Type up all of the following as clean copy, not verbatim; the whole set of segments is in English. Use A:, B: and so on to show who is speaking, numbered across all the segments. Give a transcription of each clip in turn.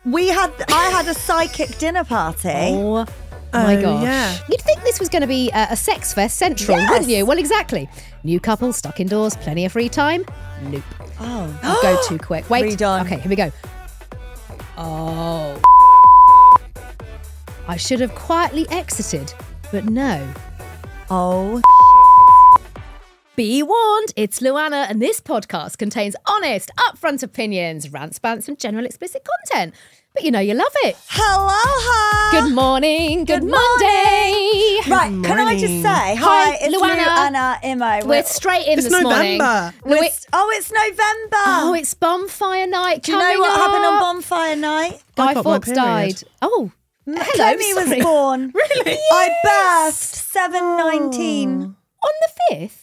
A: I had a psychic dinner party.
B: Oh my gosh.
C: Yeah.
B: You'd think this was going to be a sex fest central, wouldn't you? Well, exactly. New couple, stuck indoors, plenty of free time. Nope.
A: Oh.
B: I'll go too quick. Wait.
A: Read on.
B: Okay, here we go. Oh. I should have quietly exited, but no.
A: Oh.
B: Be warned, it's LuAnna, and this podcast contains honest, upfront opinions, rants, bants, and general explicit content. But you know you love it.
A: Hello.
B: Good morning. Good Monday.
A: Right, can I just say, hi, it's LuAnna, Imo.
B: We're straight in this morning.
C: November.
A: It's November.
B: Oh, it's Bonfire night.
A: Do you know what happened on Bonfire night?
B: Guy
C: got my
B: Fawkes
C: period.
B: died. Oh, hello.
A: Clemmy was
B: sorry.
A: born.
C: Really?
A: I birthed 7/19.
B: On the 5th?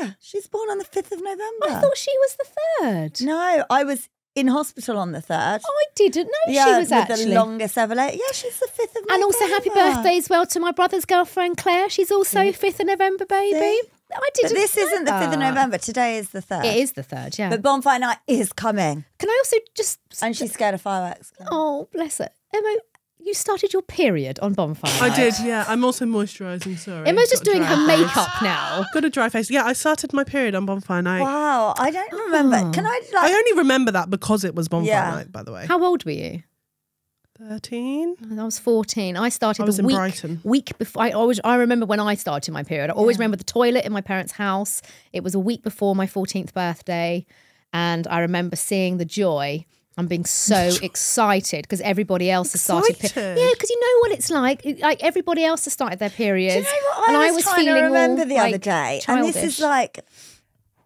A: Yeah, she's born on the 5th of November.
B: I thought she was the 3rd.
A: No, I was in hospital on the 3rd.
B: Oh, I didn't know she was
A: with
B: actually.
A: the longest ever late. Yeah, she's the 5th of November.
B: And also happy birthday as well to my brother's girlfriend Claire. She's also 5th of November, baby.
A: See?
B: I didn't
A: But this
B: know
A: isn't the 5th of
B: that.
A: November. Today is the 3rd.
B: It is the 3rd, yeah.
A: But Bonfire night is coming.
B: Can I also just...
A: And she's scared of fireworks.
B: Oh, bless her. Emma, you started your period on Bonfire
C: I
B: night.
C: did, yeah. I'm also moisturising, sorry.
B: Emma's just
C: Got a
B: doing
C: dry
B: her
C: face.
B: makeup now.
C: Got a dry face. Yeah, I started my period on Bonfire night.
A: Wow, I don't remember. Can I
C: I only remember that because it was Bonfire
A: Yeah.
C: night, by the way.
B: How old were you?
C: 13?
B: I was 14. I started
C: I was
B: the
C: in
B: week,
C: Brighton.
B: week before. I remember when I started my period. I always remember the toilet in my parents' house. It was a week before my 14th birthday. And I remember seeing the joy and being so excited because everybody else has started.
C: Excited?
B: Yeah, because you know what it's like. Like everybody else has started their periods.
A: Do you know what
B: and
A: I was trying to
B: feeling
A: remember
B: all,
A: the
B: like,
A: other day?
B: childish.
A: And this is like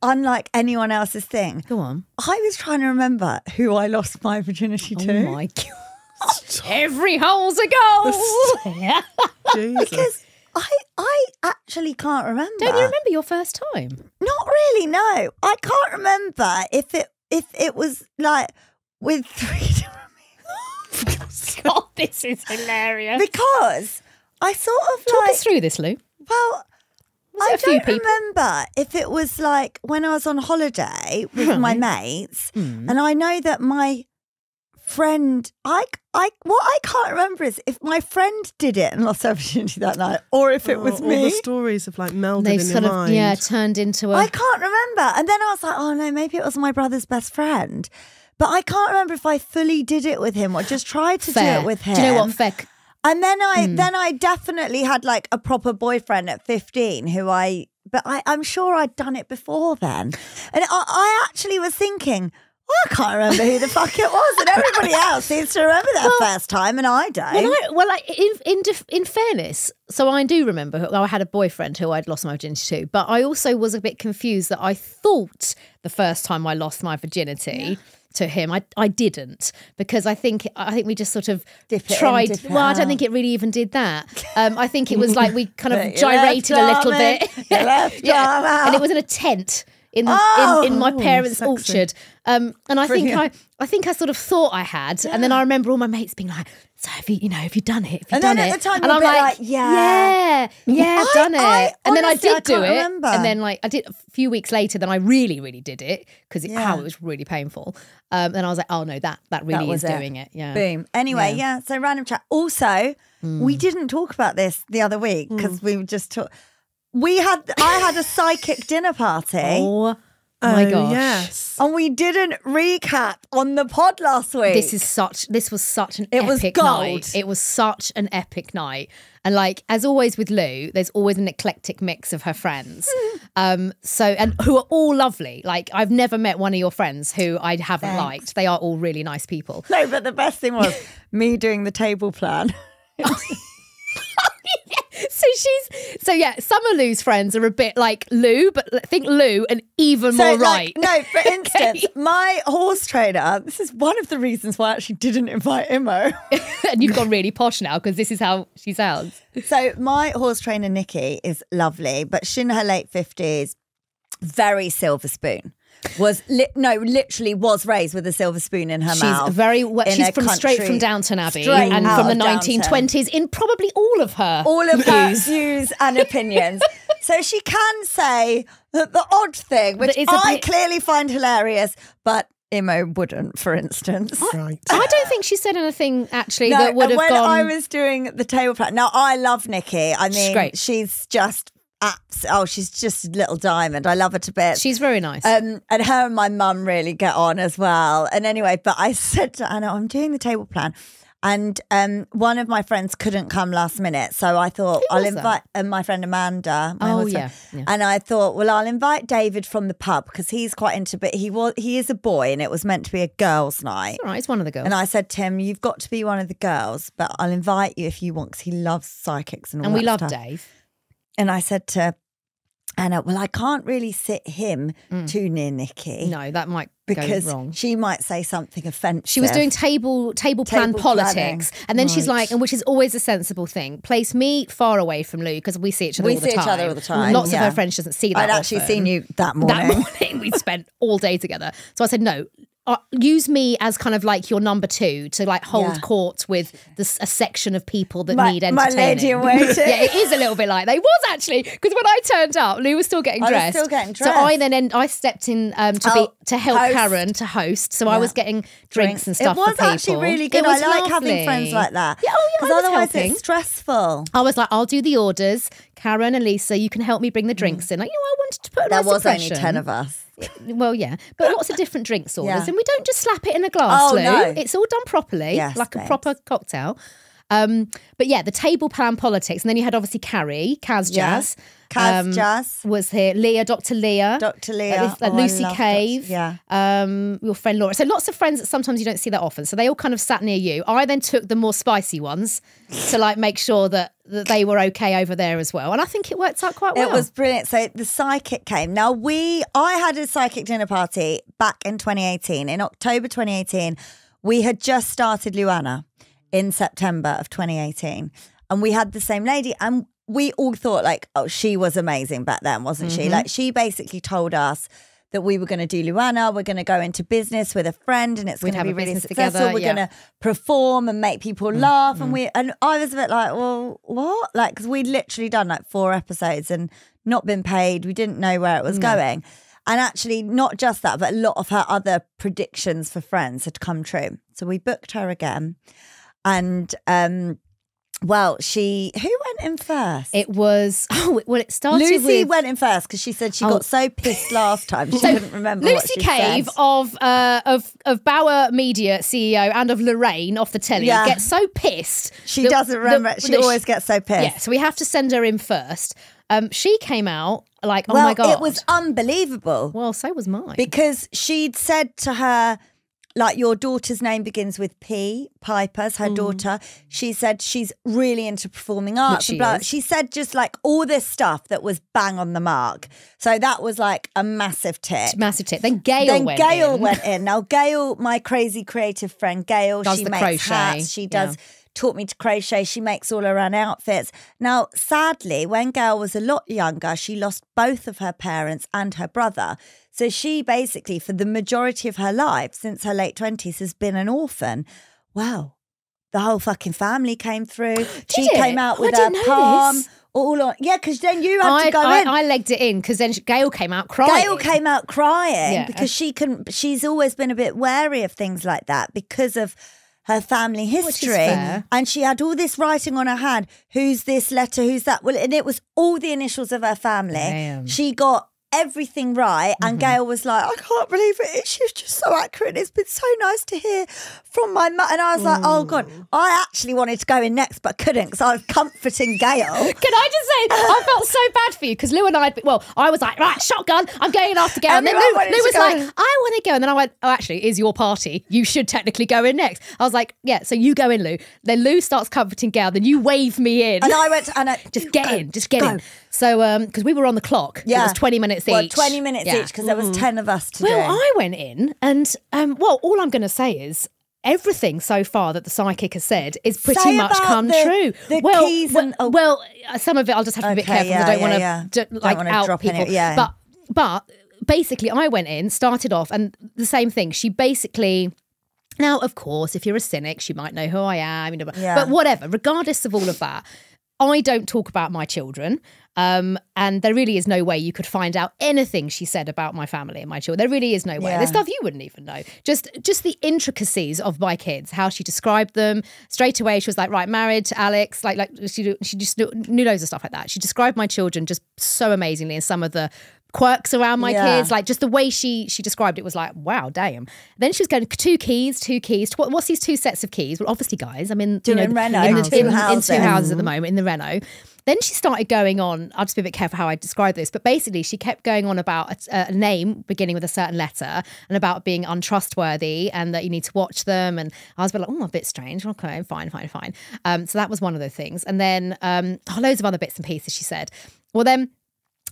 A: unlike anyone else's thing.
B: Go on.
A: I was trying to remember who I lost my virginity to.
B: Oh my God. Every hole's a goal. Yeah.
C: Jesus.
A: Because I actually can't remember.
B: Don't you remember your first time?
A: Not really, no. I can't remember if it was like with 3 different people.
B: God, this is hilarious.
A: Because I sort of
B: Talk
A: like,
B: us through this, Lou.
A: well,
B: Was
A: I
B: it a few
A: don't
B: people?
A: remember if it was like when I was on holiday with my mates,
B: Hmm.
A: and I know that my friend, what I can't remember is if my friend did it and lost her virginity that night, or if it was
C: All
A: me.
C: the stories have like melded
B: They've
C: in
B: sort
C: your
B: of
C: mind.
B: turned into a.
A: I can't remember. And then I was like, oh no, maybe it was my brother's best friend. But I can't remember if I fully did it with him or just tried to
B: Fair.
A: do it with him.
B: Do you know what, Feck?
A: And then I definitely had like a proper boyfriend at 15 but I'm sure I'd done it before then. And I actually was thinking, well, I can't remember who the fuck it was. And everybody else seems to remember their first time and I don't.
B: In fairness, so I do remember I had a boyfriend who I'd lost my virginity to, but I also was a bit confused that I thought the first time I lost my virginity to him, I didn't, because I think we just sort of
A: Dip it in,
B: tried.
A: dip it
B: Well, I don't
A: out.
B: think it really even did that. I think it was like we kind of
A: Put your
B: gyrated a
A: left
B: little
A: arm in,
B: bit.
A: your left arm out.
B: And it was in a tent in my parents'
C: sexy.
B: orchard. And I think
A: Brilliant.
B: I sort of thought I had, and then I remember all my mates being like, "So have you done it? Have you
A: And
B: done
A: then
B: it?"
A: at the time
B: and
A: you're
B: I'm
A: a bit
B: like,
A: like,
B: yeah, I've done it. And then I
A: honestly, I
B: did do
A: can't
B: it,
A: remember.
B: and then like I did a few weeks later. Then I really, really did it because it
A: Yeah.
B: was really painful. Then I was like, oh no, that really
A: was
B: is
A: it.
B: doing it. Yeah.
A: Boom. Anyway, yeah. So random chat. Also, we didn't talk about this the other week because we just talked. I had a psychic dinner party.
B: Oh my gosh.
C: Yes.
A: And we didn't recap on the pod last week.
B: This was such an
A: was
B: epic
A: gold.
B: night. It was such an epic night. And like, as always with Lou, there's always an eclectic mix of her friends. And who are all lovely. Like, I've never met one of your friends who I haven't liked. They are all really nice people.
A: No, but the best thing was me doing the table plan.
B: So some of Lou's friends are a bit like Lou, but think Lou and even more right.
A: No, for instance, my horse trainer, this is one of the reasons why I actually didn't invite Imo.
B: And you've gone really posh now because this is how she sounds.
A: So my horse trainer, Nikki, is lovely, but she's in her late 50s, very silver spoon. Literally was raised with a silver spoon in her mouth.
B: She's very well.
A: in
B: She's
A: a
B: from straight
A: country-
B: from Downton Abbey
A: straight
B: and
A: out
B: from the
A: of Downton.
B: 1920s in probably all of her
A: views and opinions. So she can say the odd thing, which
B: But it's a
A: I
B: bit-
A: clearly find hilarious, but Imo wouldn't, for instance.
C: Right.
B: I don't think she said anything actually that would have
A: when
B: gone.
A: I was doing the table plan. Now, I love Nikki. I mean,
B: great.
A: she's just she's just a little diamond. I love her to bits.
B: She's very nice.
A: And her and my mum really get on as well. And anyway, but I said to Anna, I'm doing the table plan. And one of my friends couldn't come last minute. So I thought I'll invite my friend Amanda.
B: Yeah.
A: And I thought, well, I'll invite David from the pub because he's quite into it. He is a boy and it was meant to be a girls' night.
B: It's all right, it's one of the girls.
A: And I said to him, you've got to be one of the girls, but I'll invite you if you want because he loves psychics and all that
B: we love
A: stuff.
B: Dave.
A: And I said to Anna, well, I can't really sit him too near Nikki.
B: No, that might
A: because
B: go wrong.
A: she might say something offensive.
B: She was doing table plan politics, and then she's like, and which is always a sensible thing. Place me far away from Lou because we see each other all the time. Lots of her friends she doesn't see that.
A: I'd actually seen you that morning.
B: That morning we spent all day together. So I said no. Use me as kind of like your number two to like hold court with a section of people that need entertaining.
A: My lady in waiting.
B: Yeah, it is a little bit like that. It was actually because when I turned up, Lou was still getting dressed. So I stepped in to help host. Karen to host. So I was getting drinks and stuff.
A: It was
B: for people.
A: actually really good. I like having friends like that.
B: Yeah,
A: because otherwise it's stressful.
B: I was like, I'll do the orders. Karen and Lisa, you can help me bring the drinks in. Like, I wanted to put a nice impression.
A: Only 10 of us.
B: Well, yeah, but lots of different drinks orders, and we don't just slap it in a glass, Lou.
A: No.
B: It's all done properly, like a proper cocktail. But yeah, the table plan politics, and then you had obviously Carrie, Kaz Jazz.
A: Kaz Jazz
B: was here. Dr. Leah, Lucy Cave, your friend Laura. So lots of friends that sometimes you don't see that often. So they all kind of sat near you. I then took the more spicy ones to like make sure that they were okay over there as well. And I think it worked out quite well.
A: It was brilliant. So the psychic came. Now I had a psychic dinner party back in 2018. In October 2018, we had just started LuAnna in September of 2018. And we had the same lady and we all thought like, oh, she was amazing back then, wasn't she? Like she basically told us that we were going to do LuAnna, we're going to go into business with a friend and it's going to be really successful. We're going to perform and make people laugh. And I was a bit like, well, what? Like, because we'd literally done like 4 episodes and not been paid. We didn't know where it was going. And actually, not just that, but a lot of her other predictions for Friends had come true. So we booked her again. And well, who went in first?
B: It was, it started
A: Lucy
B: with...
A: went in first because she said she got so pissed last time. She couldn't remember what she
B: Cave
A: said.
B: of Bauer Media CEO and of Lorraine off the telly gets so pissed.
A: She doesn't remember it. She always gets so pissed.
B: Yeah, so we have to send her in first. She came out like, oh my God.
A: It was unbelievable.
B: Well, so was mine.
A: Because she'd said to her, like, your daughter's name begins with P, Piper's her daughter. She said she's really into performing arts. She said just like all this stuff that was bang on the mark. So that was like a massive tip. Then
B: Gail
A: went in. Now, Gail, my crazy creative friend, Gail, she makes crochet. Hats. She does... taught me to crochet. She makes all her own outfits. Now, sadly, when Gail was a lot younger, she lost both of her parents and her brother. So she basically, for the majority of her life, since her late 20s, has been an orphan. Wow. The whole fucking family came through. She came out with her palm. All on, because then you had to go in.
B: I legged it in because then Gail came out crying.
A: Because she's always been a bit wary of things like that because of her family history. And she had all this writing on her hand. Who's this letter? Who's that? Well, and it was all the initials of her family. Damn. She got everything right. And Gail was like, I can't believe it. She's just so accurate. It's been so nice to hear from my mum. And I was like, oh God, I actually wanted to go in next, but couldn't because I was comforting Gail.
B: Can I just say, I felt so bad for you because Lou and I was like, right, shotgun, I'm going after Gail. And then Lou was like, I want to go. And then I went, oh, actually, it is your party. You should technically go in next. I was like, yeah, so you go in, Lou. Then Lou starts comforting Gail. Then you wave me in.
A: And I went,
B: just get in. So, because we were on the clock. It was 20 minutes each.
A: 20 minutes each because there was 10 of us to do.
B: Well, I went in and, all I'm going to say is, everything so far that the psychic has said is pretty much come true.
A: Keys
B: some of it I'll just have to be a bit careful because I don't want to out drop people. But basically, I went in, started off, and the same thing. She basically. Now, of course, if you're a cynic, she might know who I am. But whatever, regardless of all of that, I don't talk about my children. And there really is no way you could find out anything she said about my family and my children. There really is no way. There's stuff you wouldn't even know. Just the intricacies of my kids, how she described them. Straight away, she was like, right, married to Alex. Like she just knew loads of stuff like that. She described my children just so amazingly, and some of the quirks around my kids, like just the way she described it was like, wow, damn. Then she was going, two keys. What's these 2 sets of keys? Well, obviously, guys, I'm in
A: Reno,
B: in 2
A: houses.
B: houses at the moment in the Reno. Then she started going on, I'll just be a bit careful how I describe this, but basically she kept going on about a name beginning with a certain letter and about being untrustworthy and that you need to watch them. And I was a bit like, a bit strange. Okay, fine. So that was one of the things. And then loads of other bits and pieces she said. Well, then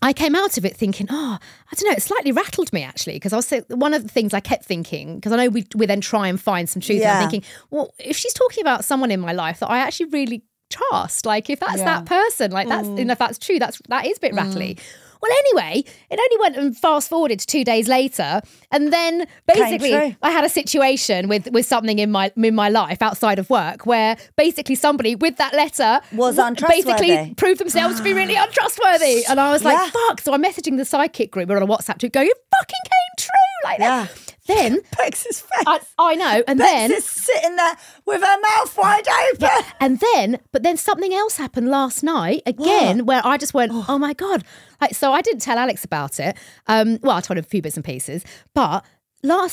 B: I came out of it thinking, I don't know, it slightly rattled me actually, because I was one of the things I kept thinking, because I know we then try and find some truth. And I'm thinking, well, if she's talking about someone in my life that I actually really trust, like if that's that person, like that's, and if that's true, that is a bit rattly. Well, anyway, it only went and fast forwarded to 2 days later, and then basically I had a situation with something in my life outside of work where basically somebody with that letter
A: was untrustworthy,
B: basically proved themselves to be really untrustworthy, and I was like, fuck. So I'm messaging the sidekick group, we're on a WhatsApp group, going, it fucking came true, like that. Then
A: Bex is face.
B: I know, and
A: Bex
B: then
A: is sitting there with her mouth wide open.
B: And then something else happened last night again, where I just went, oh my God. Like, so I didn't tell Alex about it. Well, I told him a few bits and pieces, but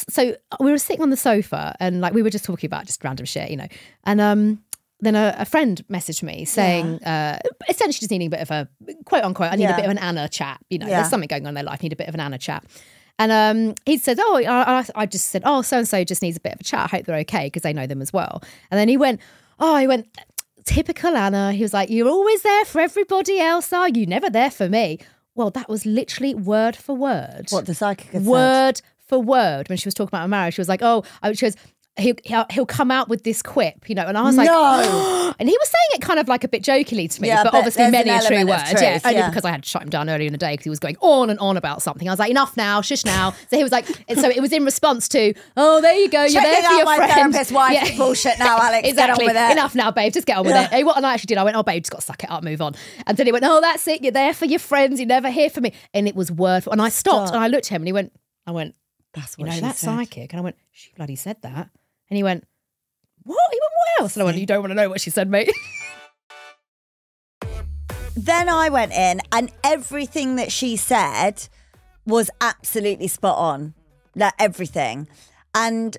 B: so we were sitting on the sofa and like we were just talking about just random shit, and then a friend messaged me saying, essentially just needing a bit of a quote unquote, I need a bit of an Anna chat. There's something going on in their life, need a bit of an Anna chat. And he said, I just said, so-and-so just needs a bit of a chat. I hope they're okay because they know them as well. And then he went, typical Anna. He was like, you're always there for everybody else, are you? Never there for me. Well, that was literally word for word.
A: What the psychic had said.
B: Word for word. When she was talking about her marriage, she was like, she goes, he'll come out with this quip, and I was like, no. And he was saying it kind of like a bit jokingly to me, but obviously many a true word. Only because I had to shut him down earlier in the day because he was going on and on about something. I was like, enough now, shush now. So he was like, so it was in response to, there you go, you're there for your friend.
A: Therapist wife bullshit now, Alex.
B: Exactly.
A: Get on with it.
B: Enough now, babe. Just get on with it. Hey, what I actually did, I went, babe, just got to suck it up, move on. And then he went, that's it. You're there for your friends. You're never here for me. And it was word for, and I stopped and I looked at him and I went,
A: that's what
B: that's psychic. And I went, she bloody said that. And he went, what? He went, what else? And I went, you don't want to know what she said, mate.
A: Then I went in and everything that she said was absolutely spot on. Like everything. And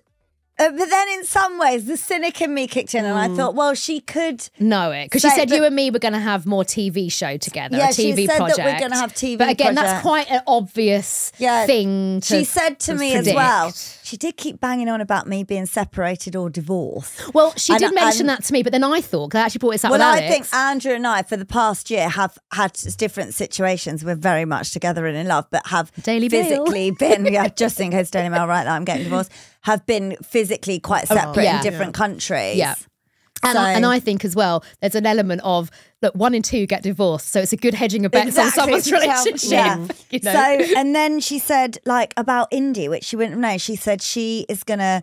A: but then in some ways the cynic in me kicked in and I thought, well, she could
B: know it. Because she said you and me were going to have more TV show together, a TV
A: she said
B: project.
A: that we're going to have TV
B: But again,
A: project.
B: that's quite an obvious thing to
A: She said to me
B: predict.
A: as well, she did keep banging on about me being separated or divorced.
B: Well, she did mention that to me, but then I thought, because I actually brought this up with Alex.
A: I think Andrew and I, for the past year, have had different situations. We're very much together and in love, but have
B: Daily
A: physically been, just in case Daily Mail, right now I'm getting divorced, have been physically quite separate in different countries.
B: Yeah. And I think as well, there's an element of, look, 1 in 2 get divorced. So it's a good hedging of bets on someone's relationship.
A: Yeah.
B: So,
A: and then she said, like, about Indy, which she wouldn't have known. She said she is going to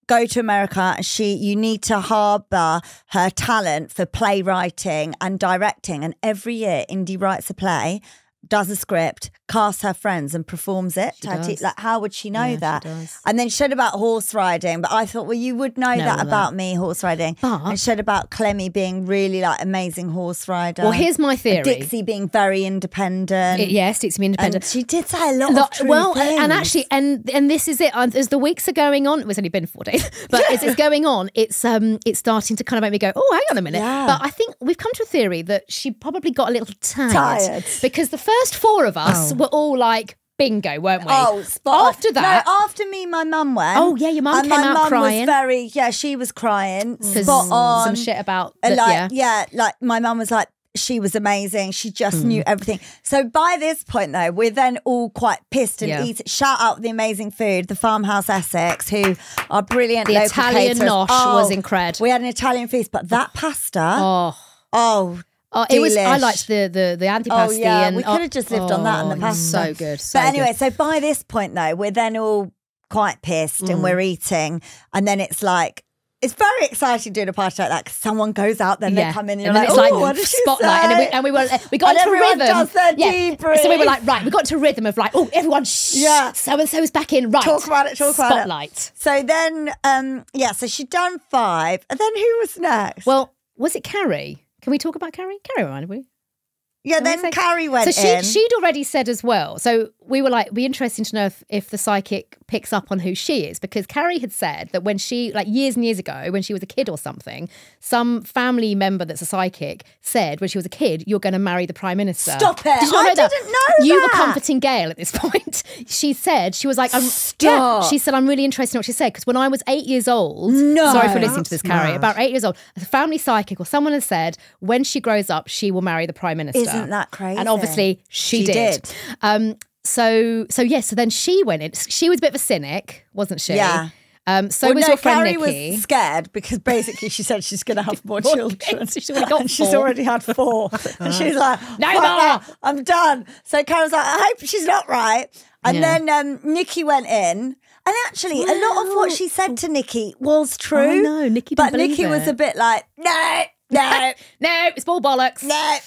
A: go to America and you need to harbour her talent for playwriting and directing. And every year, Indy writes a play, does a script, casts her friends and performs it. Like, how would she know that? And then she said about horse riding, but I thought, well, you would know that about me, horse riding. And she said about Clemmy being really like amazing horse rider.
B: Well, here's my theory.
A: Dixie being very independent.
B: Yes, Dixie being independent.
A: And she did say a lot of true things.
B: And actually, and this is it. As the weeks are going on, it's only been 4 days, but as it's going on, it's starting to kind of make me go, oh, hang on a minute.
A: Yeah.
B: But I think we've come to a theory that she probably got a little tired. Because the first 4 of us were all like, bingo, weren't we?
A: Oh, spot
B: After that.
A: No, after me, my mum went.
B: Oh, yeah, your mum came out
A: my
B: crying.
A: Was she was crying. Spot on.
B: Some shit about,
A: like my mum was like, she was amazing. She just knew everything. So by this point, though, we're then all quite pissed and eat. Shout out the amazing food, the Farmhouse Essex, who are brilliant.
B: The
A: local
B: Italian
A: caterers.
B: nosh was incredible.
A: We had an Italian feast, but that pasta.
B: It was. I liked the antipasti.
A: Oh yeah,
B: and
A: we could have just lived on that and the pasta.
B: So good.
A: But anyway, so by this point though, we're then all quite pissed and we're eating, and then it's like it's very exciting doing a party like that because someone goes out, then they come in, and you're
B: then
A: like,
B: it's
A: oh, what did she
B: spotlight,
A: say?
B: and we got
A: And
B: into
A: everyone
B: rhythm.
A: does their debrief.
B: So we were like, right, we got to rhythm of like, oh, everyone, shh, so and so is back in, right?
A: Talk about it.
B: Spotlight.
A: So then, so she'd done 5, and then who was next?
B: Well, was it Carrie? Can we talk about Carrie? Carrie reminded me.
A: Yeah, then Carrie went
B: so
A: in.
B: She'd already said as well. So we were like, it'd be interesting to know if the psychic picks up on who she is, because Carrie had said that when she, like years and years ago, when she was a kid or something, some family member that's a psychic said when she was a kid, you're going to marry the Prime Minister.
A: Stop it.
B: Did you not know that?
A: Didn't know
B: You
A: that.
B: were comforting Gail at this point. She said, she was like,
A: Stop.
B: she said, I'm really interested in what she said, because when I was 8 years old,
A: No.
B: sorry for listening to this,
C: That's
B: Carrie,
C: mad.
B: about 8 years old, a family psychic or someone has said, when she grows up, she will marry the Prime Minister.
A: Isn't that crazy?
B: And obviously she did. So then she went in. She was a bit of a cynic, wasn't she?
A: Yeah.
B: So was your friend
A: Carrie
B: Nikki.
A: was scared because basically she said she's going to have more children.
B: She's already got
A: And she's
B: 4.
A: already had 4. And she's like,
B: No
A: "Fuck
B: more."
A: that, I'm done. So Carrie's like, I hope she's not right. And
B: Yeah.
A: then Nikki went in. And actually, a lot of what she said to Nikki was true.
B: I know, Nikki didn't
A: But
B: believe
A: Nikki was
B: it.
A: a bit like, no.
B: No, it's all bollocks.
A: No.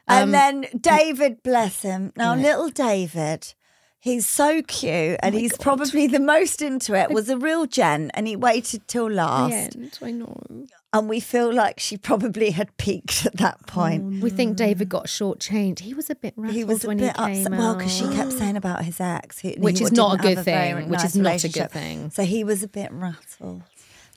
A: And then David, bless him. Now, little David, he's so cute and he's probably the most into it, was a real gent, and he waited till last.
B: I know.
A: And we feel like she probably had peaked at that point.
B: We think David got shortchanged. He was a bit rattled
A: He was a
B: when
A: bit
B: he came
A: upset.
B: out.
A: Well, because she kept saying about his ex.
B: Which is not a good thing. Which is not a good thing.
A: So he was a bit rattled.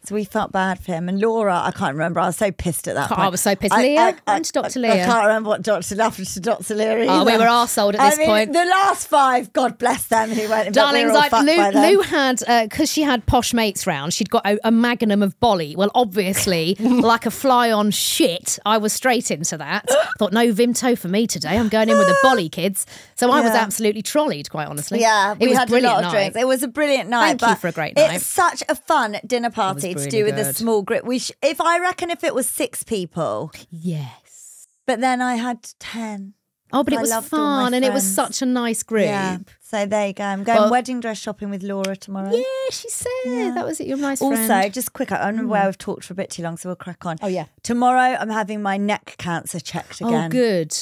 A: So we felt bad for him. And Laura, I can't remember. I was so pissed at that point.
B: I was so pissed. Leah? Went to Dr. Leah.
A: I can't remember what Dr. happened to Dr. Leah either.
B: Oh, we were arseholed at this point.
A: The last 5, God bless them, who went in.
B: Darlings,
A: we were all fucked by them.
B: Lou had, because she had posh mates round, she'd got a magnum of bolly. Well, obviously, like a fly on shit, I was straight into that. Thought, no Vimto for me today. I'm going in with a bolly, kids. So I was absolutely trolleyed, quite honestly.
A: Yeah,
B: it
A: we
B: was
A: had a
B: brilliant
A: lot of
B: night.
A: drinks. It was a brilliant night.
B: Thank you for a great night.
A: It's such a fun dinner party to
B: really
A: do with a
B: good.
A: small group. If it was 6 people,
B: Yes.
A: but then I had 10.
B: Oh, but it
A: I
B: was
A: loved all my
B: fun and it was
A: friends.
B: such a nice group.
A: Yeah. So there you go. I'm going wedding dress shopping with Laura tomorrow.
B: Yeah, she said that was it. Your nice friend.
A: Also, just quick, I'm aware we've talked for a bit too long, so we'll crack on.
B: Oh, yeah.
A: Tomorrow, I'm having my neck cancer checked again.
B: Oh, good.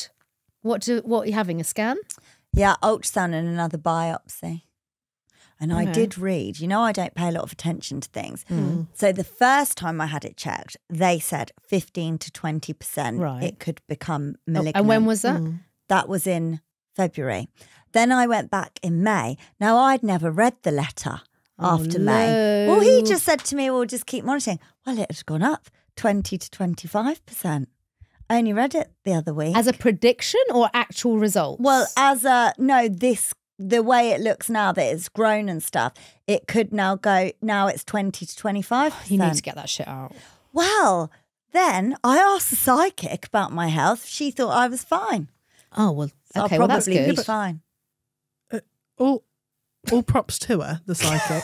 B: What are you having? A scan?
A: Yeah, ultrasound and another biopsy. And I did read, I don't pay a lot of attention to things. So the first time I had it checked, they said 15 to 20% it could become malignant.
B: And when was that?
A: That was in February. Then I went back in May. Now, I'd never read the letter after May. Well, he just said to me, we'll just keep monitoring. Well, it had gone up 20 to 25%. I only read it the other week.
B: As a prediction or actual results?
A: Well, the way it looks now that it's grown and stuff, it could now it's 20 to 25%.
B: You need to get that shit out.
A: Well, then I asked the psychic about my health. She thought I was fine.
B: Oh, well,
A: So
B: okay,
A: I'll
B: well, that's
A: probably
B: good.
A: be fine.
C: All props to her, the psychic.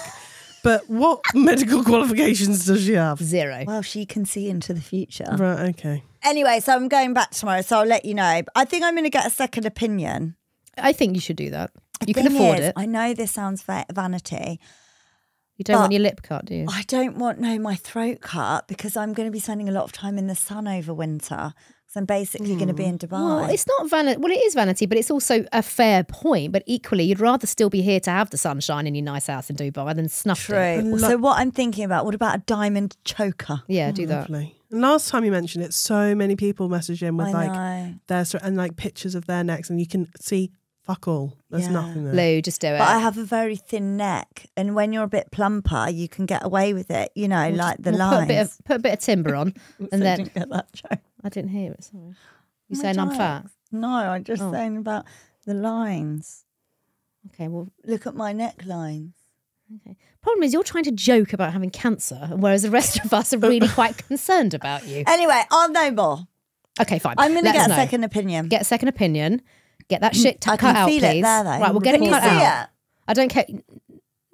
C: But what medical qualifications does she have?
B: 0.
A: Well, she can see into the future.
C: Right, okay.
A: Anyway, so I'm going back tomorrow, so I'll let you know. I think I'm going to get a second opinion.
B: I think you should do that. You
A: The
B: can
A: thing
B: afford
A: is,
B: it.
A: I know this sounds vanity.
B: You don't
A: but
B: want your lip cut, do you?
A: I don't want my throat cut because I'm going to be spending a lot of time in the sun over winter. So I'm basically going to be in Dubai.
B: Well, it's not vanity. Well, it is vanity, but it's also a fair point. But equally, you'd rather still be here to have the sunshine in your nice house in Dubai than snuffed it.
A: True. So what I'm thinking about, what about a diamond choker?
B: Yeah, do that.
C: Lovely. And last time you mentioned it, so many people message in with
A: I know.
C: their and like pictures of their necks, and you can see fuck all. There's
A: Yeah.
C: nothing there.
B: Lou, just do it.
A: But I have a very thin neck, and when you're a bit plumper, you can get away with it. Like the lines.
B: Put a bit of timber on, and then
A: didn't get that joke.
B: I didn't hear it. Sorry, you
A: My
B: saying I'm
A: jokes.
B: fat?
A: No, I'm just saying about the lines.
B: Okay, well,
A: Look at my necklines.
B: problem is you're trying to joke about having cancer, whereas the rest of us are really quite concerned about you.
A: Anyway, I'll know more.
B: Okay, fine.
A: I'm going to
B: Let us
A: get a
B: know.
A: second opinion.
B: Get a second opinion. Get that shit
A: I
B: cut
A: can
B: out,
A: feel
B: please.
A: it there, though.
B: Right, we'll get it
A: Can you
B: cut
A: see
B: out.
A: it?
B: I don't care.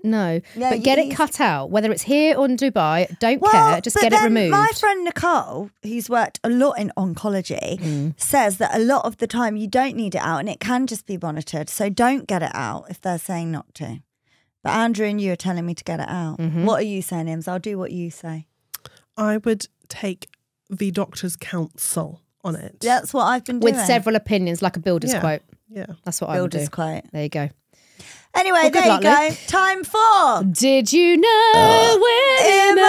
B: No,
A: Yeah,
B: but get it
A: you-
B: cut out. Whether it's here or in Dubai, don't
A: Well,
B: care. Just
A: but
B: get it
A: then
B: removed.
A: My friend Nicole, who's worked a lot in oncology, says that a lot of the time you don't need it out and it can just be monitored. So don't get it out if they're saying not to. But Andrew and you are telling me to get it out. What are you saying, Ims? I'll do what you say.
C: I would take the doctor's counsel on it.
A: That's what I've been doing.
B: With several opinions, like a builder's quote.
C: Yeah.
B: That's what I would do.
A: Builder's quote.
B: There you go.
A: Anyway,
B: Well, good
A: there you
B: luck,
A: go.
B: Lou.
A: Time for
B: Did you know with Imo?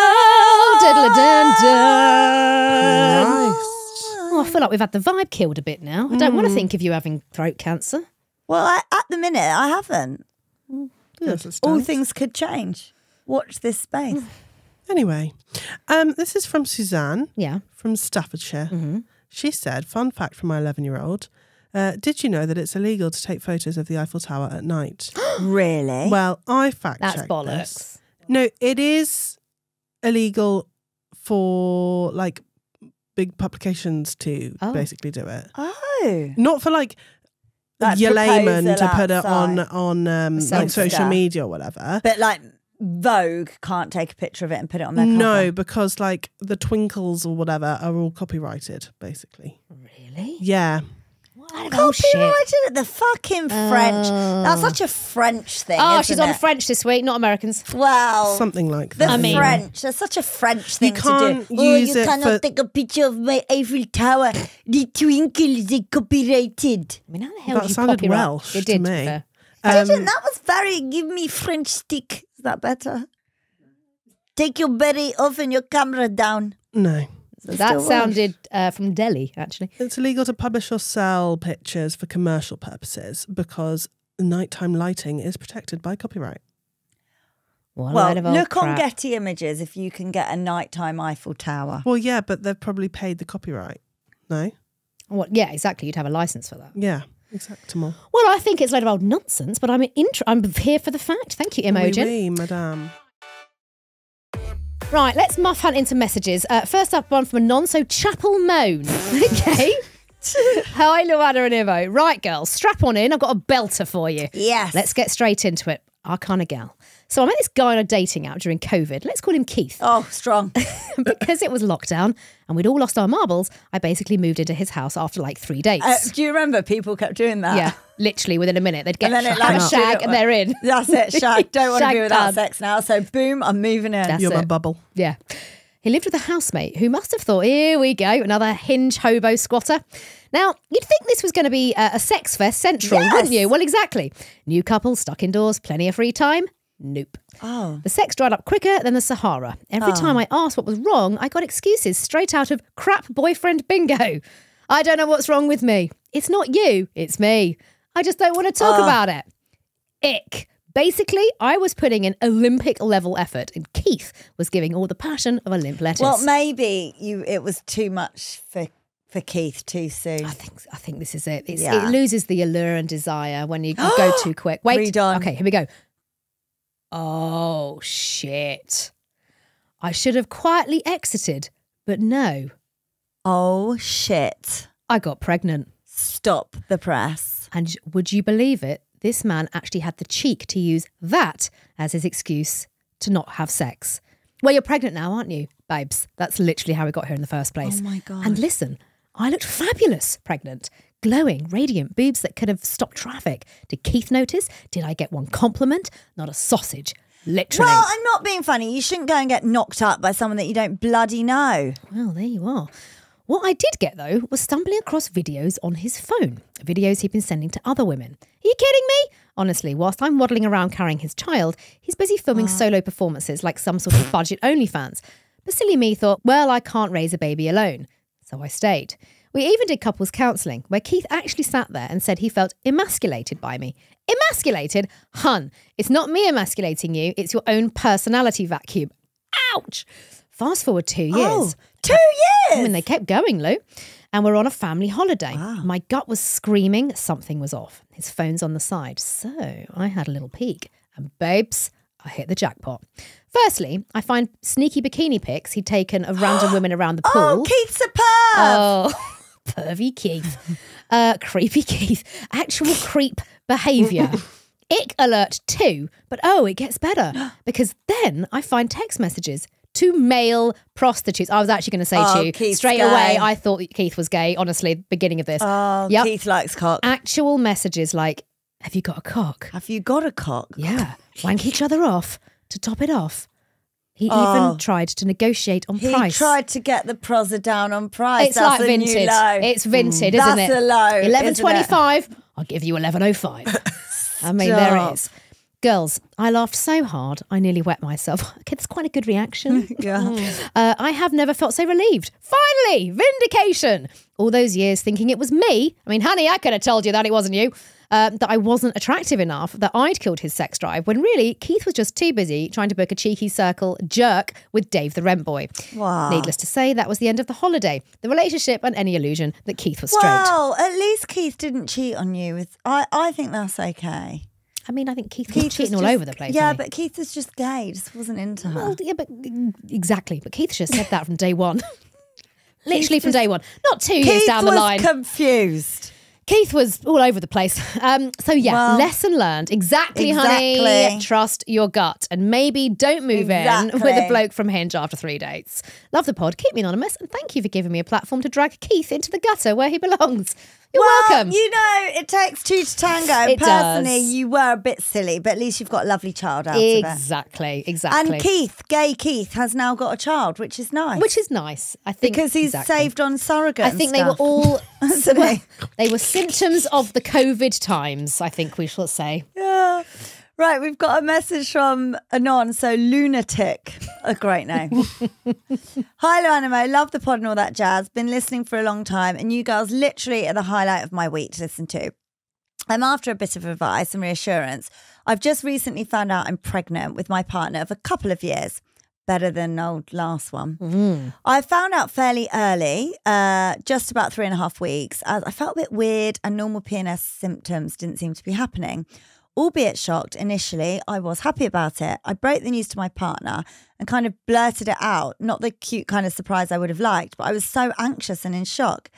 C: Christ.
B: Oh, I feel like we've had the vibe killed a bit now. I don't want to think of you having throat cancer.
A: Well, at the minute, I haven't.
C: Yes, it
A: All
C: stands.
A: things could change. Watch this space.
C: Anyway, this is from Suzanne
B: Yeah.
C: from Staffordshire. She said, fun fact from my 11-year-old, did you know that it's illegal to take photos of the Eiffel Tower at night?
A: Really?
C: Well, I fact
B: That's
C: checked
B: bollocks.
C: this. No, it is illegal for like big publications to basically do it.
A: Oh.
C: Not for like your
A: proposal
C: layman to put it
A: outside.
C: on like social
A: Stuff.
C: media or whatever.
A: But like Vogue can't take a picture of it and put it on their cover.
C: No, because like the twinkles or whatever are all copyrighted, basically.
B: Really?
C: Yeah.
B: Oh, shit.
A: Copyrighted at the fucking French. That's such a French thing.
B: Oh,
A: isn't
B: she's on
A: it?
B: French this week, not Americans.
A: Well,
C: Something like
A: the
C: that.
A: French. That's such a French thing
C: can't
A: to do.
C: use
A: you
C: it
A: cannot
C: for-
A: take a picture of my Eiffel Tower. The twinkles are copyrighted.
B: I mean, how the hell
C: That
B: did you
C: sounded
B: copyright?
C: Welsh
B: It
C: to
B: did,
C: me.
B: to be fair.
A: That was very, give me French stick. Is that better? Take your berry off and your camera down.
C: No.
B: That sounded from Delhi, actually.
C: It's illegal to publish or sell pictures for commercial purposes because nighttime lighting is protected by copyright.
B: What a
A: Well,
B: load of old
A: look on
B: crap.
A: Getty Images if you can get a nighttime Eiffel Tower.
C: Well, yeah, but they've probably paid the copyright. No?
B: What? Yeah, exactly. You'd have a license for that.
C: Yeah, exactamo.
B: Well, I think it's a load of old nonsense, but I'm here for the fact. Thank you, Imogen.
C: Oui, madame.
B: Right, let's muff hunt into messages. First up, one from a non-so-chapel moan. Okay. Hi, LuAnna and Imo. Right, girls, strap on in. I've got a belter for you.
A: Yes.
B: Let's get straight into it. Our kind of gal. So I met this guy on a dating app during COVID. Let's call him Keith.
A: Oh, strong.
B: Because it was lockdown and we'd all lost our marbles, I basically moved into his house after like 3 dates.
A: Do you remember people kept doing that?
B: Yeah, literally within a minute. They'd get
A: And then it,
B: have a
A: like,
B: shag and they're in.
A: That's it, shag. Don't want to
B: Shag
A: be without
B: done.
A: sex now. So boom, I'm moving in.
B: That's
C: You're my
B: it.
C: bubble.
B: Yeah. He lived with a housemate who must have thought, here we go, another hinge hobo squatter. Now, you'd think this was going to be a sex fest central,
A: Yes.
B: wouldn't you? Well, exactly. New couple, stuck indoors, plenty of free time. Nope.
A: Oh.
B: The sex dried up quicker than the Sahara. Every time I asked what was wrong, I got excuses straight out of crap boyfriend bingo. I don't know what's wrong with me. It's not you, it's me. I just don't want to talk about it. Ick. Basically, I was putting in Olympic level effort and Keith was giving all the passion of a limp lettuce.
A: Well, maybe it was too much for Keith too soon.
B: I think this is it. It
A: Yeah.
B: loses the allure and desire when you go too quick. Wait.
A: Read on.
B: Okay, here we go. Oh, shit. I should have quietly exited, but no.
A: Oh, shit.
B: I got pregnant.
A: Stop the press.
B: And would you believe it? This man actually had the cheek to use that as his excuse to not have sex. Well, you're pregnant now, aren't you, babes? That's literally how we got here in the first place.
A: Oh, my God.
B: And listen, I looked fabulous pregnant. Glowing, radiant boobs that could have stopped traffic. Did Keith notice? Did I get one compliment? Not a sausage. Literally.
A: Well, I'm not being funny. You shouldn't go and get knocked up by someone that you don't bloody know.
B: Well, there you are. What I did get, though, was stumbling across videos on his phone. Videos he'd been sending to other women. Are you kidding me? Honestly, whilst I'm waddling around carrying his child, he's busy filming solo performances like some sort of budget OnlyFans. But silly me thought, well, I can't raise a baby alone. So I stayed. We even did couples counselling, where Keith actually sat there and said he felt emasculated by me. Emasculated? Hun, it's not me emasculating you, it's your own personality vacuum. Ouch! Fast forward 2 years.
A: Oh, 2 years?
B: I mean, they kept going, Lou. And we're on a family holiday. My gut was screaming something was off. His phone's on the side. So I had a little peek. And babes, I hit the jackpot. Firstly, I find sneaky bikini pics he'd taken of random women around the pool.
A: Oh, Keith's a perv.
B: Oh, pervy Keith. Creepy Keith. Actual creep behaviour. Ick alert too. But it gets better. Because then I find text messages to male prostitutes. I was actually going to say to you,
A: Keith's
B: straight
A: gay.
B: away, I thought that Keith was gay, honestly, beginning of this.
A: Oh,
B: Yep.
A: Keith likes cock.
B: Actual messages like, have you got a cock?
A: Have you got a cock?
B: Yeah. Wank each other off to top it off. He even tried to negotiate on price.
A: He tried to get the prozzer down on price.
B: It's
A: That's
B: like
A: a new
B: vintage.
A: low.
B: It's vintage, isn't it?
A: That's a low.
B: 11.25. I'll give you 11.05. I mean, there it is. Girls, I laughed so hard, I nearly wet myself. Okay, that's quite a good reaction. I have never felt so relieved. Finally, vindication. All those years thinking it was me. I mean, honey, I could have told you that it wasn't you. That I wasn't attractive enough, that I'd killed his sex drive, when really Keith was just too busy trying to book a cheeky circle jerk with Dave the rent boy.
A: Wow.
B: Needless to say, that was the end of the holiday, the relationship and any illusion that Keith was straight.
A: Well, at least Keith didn't cheat on you. I think that's okay.
B: I mean, I think Keith was cheating all over the place.
A: Yeah, but Keith was just gay, just wasn't into her.
B: Well, yeah, but exactly. But Keith should have said that from day one. Literally from day one. Not 2 years down the line.
A: Keith was confused.
B: Keith was all over the place. Lesson learned. Exactly, honey. Trust your gut. And maybe don't move in with a bloke from Hinge after 3 dates. Love the pod. Keep me anonymous. And thank you for giving me a platform to drag Keith into the gutter where he belongs. You're welcome.
A: You know, it takes two to tango.
B: It
A: Personally,
B: does.
A: You were a bit silly, but at least you've got a lovely child out of it.
B: Exactly.
A: And Keith, gay Keith, has now got a child, which is nice.
B: I think.
A: Because he's saved on surrogate.
B: I think they were all... they were symptoms of the COVID times, I think we shall say.
A: Yeah. Right, we've got a message from Anon, so Lunatic, a great name. Hi, LuAnna, love the pod and all that jazz. Been listening for a long time, and you girls literally are the highlight of my week to listen to. I'm after a bit of advice and reassurance. I've just recently found out I'm pregnant with my partner of a couple of years. Better than old last one. I found out fairly early, just about 3.5 weeks, as I felt a bit weird and normal PMS symptoms didn't seem to be happening. Albeit shocked initially, I was happy about it. I broke the news to my partner and kind of blurted it out. Not the cute kind of surprise I would have liked, but I was so anxious and in shock.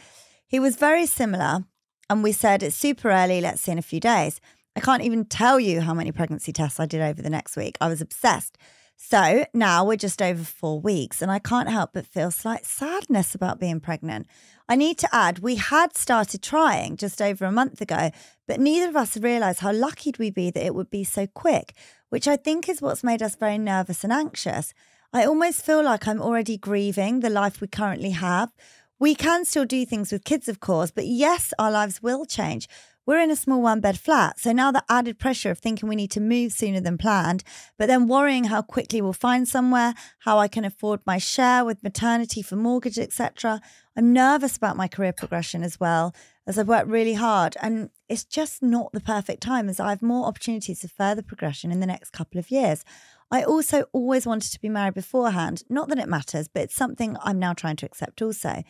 A: He was very similar, and we said, it's super early, let's see in a few days. I can't even tell you how many pregnancy tests I did over the next week. I was obsessed. So now we're just over 4 weeks, and I can't help but feel slight sadness about being pregnant. I need to add, we had started trying just over a month ago, but neither of us realised how lucky we'd be that it would be so quick, which I think is what's made us very nervous and anxious. I almost feel like I'm already grieving the life we currently have. We can still do things with kids, of course, but yes, our lives will change. We're in a small one-bed flat, so now the added pressure of thinking we need to move sooner than planned, but then worrying how quickly we'll find somewhere, how I can afford my share with maternity for mortgage, etc. I'm nervous about my career progression as well, as I've worked really hard, and it's just not the perfect time as I have more opportunities for further progression in the next couple of years. I also always wanted to be married beforehand. Not that it matters, but it's something I'm now trying to accept also.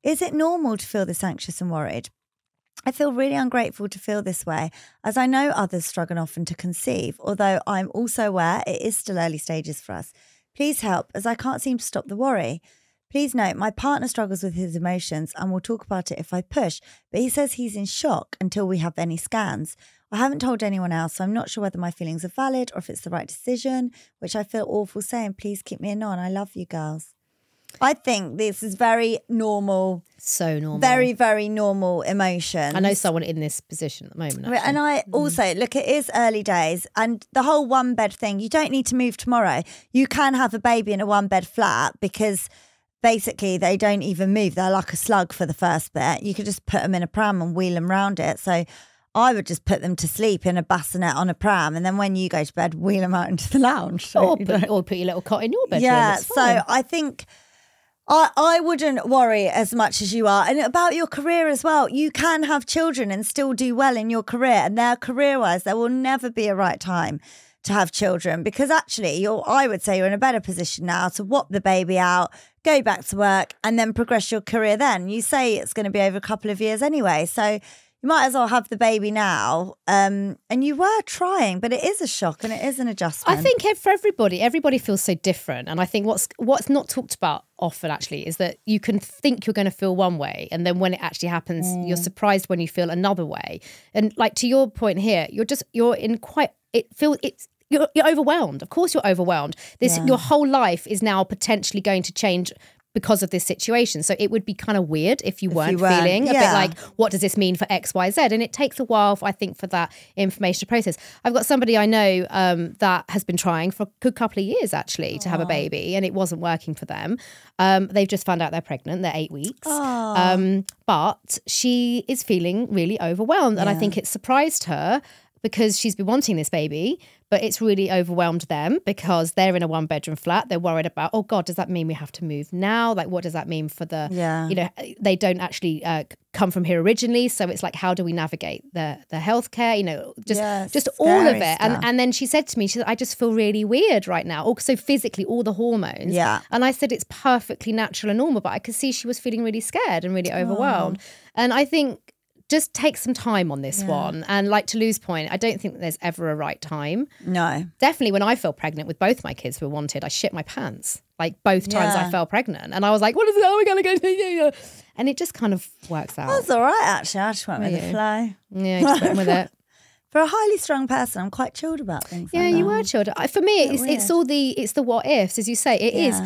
A: Is it normal to feel this anxious and worried? I feel really ungrateful to feel this way, as I know others struggle often to conceive, although I'm also aware it is still early stages for us. Please help, as I can't seem to stop the worry. Please note, my partner struggles with his emotions and will talk about it if I push, but he says he's in shock until we have any scans. I haven't told anyone else, so I'm not sure whether my feelings are valid or if it's the right decision, which I feel awful saying. Please keep me on. I love you girls. I think this is very normal.
B: So normal.
A: Very, very normal emotion.
B: I know someone in this position at the moment. Actually.
A: And I also, look, it is early days, and the whole one bed thing, you don't need to move tomorrow. You can have a baby in a one bed flat because basically they don't even move. They're like a slug for the first bit. You could just put them in a pram and wheel them around it. So I would just put them to sleep in a bassinet on a pram, and then when you go to bed, wheel them out into the lounge. So
B: or put your little cot in your bedroom.
A: Yeah, so I think I wouldn't worry as much as you are. And about your career as well. You can have children and still do well in your career. And career-wise, there will never be a right time to have children, because actually I would say you're in a better position now to whop the baby out, go back to work, and then progress your career then. You say it's going to be over a couple of years anyway. So you might as well have the baby now. And you were trying, but it is a shock and it is an adjustment.
B: I think for everybody feels so different. And I think what's not talked about often actually is that you can think you're going to feel one way, and then when it actually happens, you're surprised when you feel another way. And like to your point here, you're overwhelmed. Of course you're overwhelmed. Your whole life is now potentially going to change because of this situation. So it would be kind of weird if you weren't
A: you weren't,
B: feeling a bit
A: yeah.
B: like, what does this mean for X, Y, Z? And it takes a while, I think, for that information to process. I've got somebody I know that has been trying for a good couple of years, actually, to have a baby, and it wasn't working for them. They've just found out they're pregnant. They're 8 weeks. But she is feeling really overwhelmed. And I think it surprised her because she's been wanting this baby, but it's really overwhelmed them because they're in a 1-bedroom flat. They're worried about, oh God, does that mean we have to move now? Like, what does that mean for the, you know, they don't actually come from here originally. So it's like, how do we navigate the healthcare? You know, just all of it. And then she said to me, she said, I just feel really weird right now. Also physically, all the hormones.
A: Yeah.
B: And I said, it's perfectly natural and normal, but I could see she was feeling really scared and really overwhelmed. And I think, just take some time on this one. And like to Lou's point, I don't think that there's ever a right time.
A: No.
B: Definitely when I fell pregnant with both my kids who were wanted, I shit my pants. Like both times I fell pregnant. And I was like, what is it? How are we going to go? And it just kind of works out.
A: That's all right, actually. I just went with the flow.
B: Yeah, just went with it.
A: For a highly strung person, I'm quite chilled about things.
B: Yeah,
A: like
B: you
A: that.
B: were chilled. For me, it's all the what ifs, as you say. It is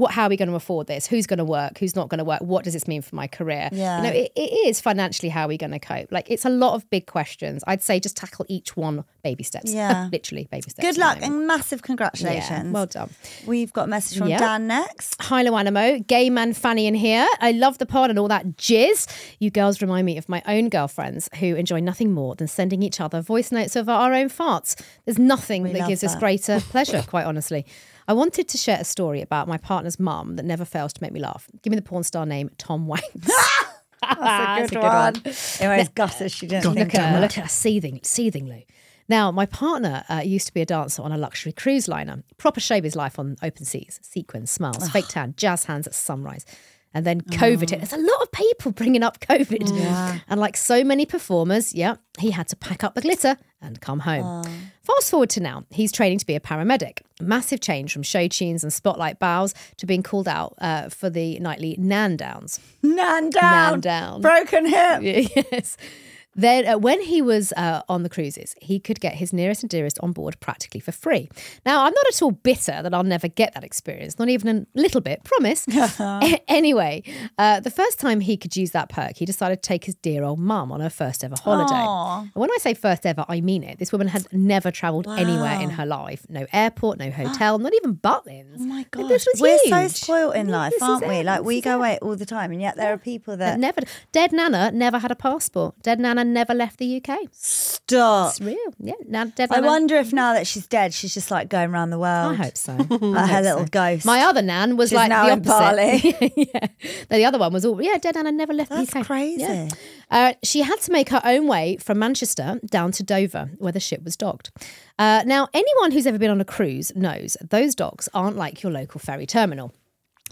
B: how are we going to afford this? Who's going to work? Who's not going to work? What does this mean for my career?
A: Yeah.
B: You know, it is financially how are we going to cope? Like it's a lot of big questions. I'd say just tackle each one baby steps.
A: Yeah.
B: Literally baby steps.
A: Good luck and massive congratulations.
B: Yeah, well done.
A: We've got a message from Dan next.
B: Hi, LuAnna, gay man Fanny in here. I love the pod and all that jizz. You girls remind me of my own girlfriends who enjoy nothing more than sending each other voice notes of our own farts. There's nothing that gives us greater pleasure, quite honestly. I wanted to share a story about my partner's mum that never fails to make me laugh. Give me the porn star name, Tom Wanks.
A: That's a good one. Anyways, gutted she didn't think
B: Look at her seething, Lou. Now, my partner used to be a dancer on a luxury cruise liner. Proper showbiz life on open seas. Sequins, smiles, fake tan, jazz hands at sunrise. And then COVID hit. There's a lot of people bringing up COVID.
A: Yeah.
B: And like so many performers, he had to pack up the glitter and come home. Fast forward to now, he's training to be a paramedic. Massive change from show tunes and spotlight bows to being called out for the nightly Nan downs.
A: Nan down. Broken hip.
B: Yes. Then when he was on the cruises, he could get his nearest and dearest on board practically for free. Now, I'm not at all bitter that I'll never get that experience, not even a little bit, promise. Anyway, the first time he could use that perk, he decided to take his dear old mum on her first ever holiday. And when I say first ever, I mean it. This woman had never travelled anywhere in her life. No airport, no hotel, not even Butlins.
A: Oh my God.
B: This was
A: We're
B: huge.
A: so spoiled in life, aren't we? Like we go
B: it.
A: away all the time, and yet there are people that
B: Never. Dead Nana never had a passport. Dead Nana never left the UK.
A: stop.
B: It's real. Yeah. Now, Dead
A: I
B: Nana.
A: wonder if now that she's dead, she's just like going around the world.
B: I hope so.
A: Like her little ghost.
B: My other Nan was
A: She's
B: like
A: now
B: the
A: in
B: opposite.
A: Bali.
B: Yeah. The other one was all, Dead Nana never left
A: That's
B: the UK.
A: crazy.
B: Yeah. She had to make her own way from Manchester down to Dover, where the ship was docked. Now, anyone who's ever been on a cruise knows those docks aren't like your local ferry terminal.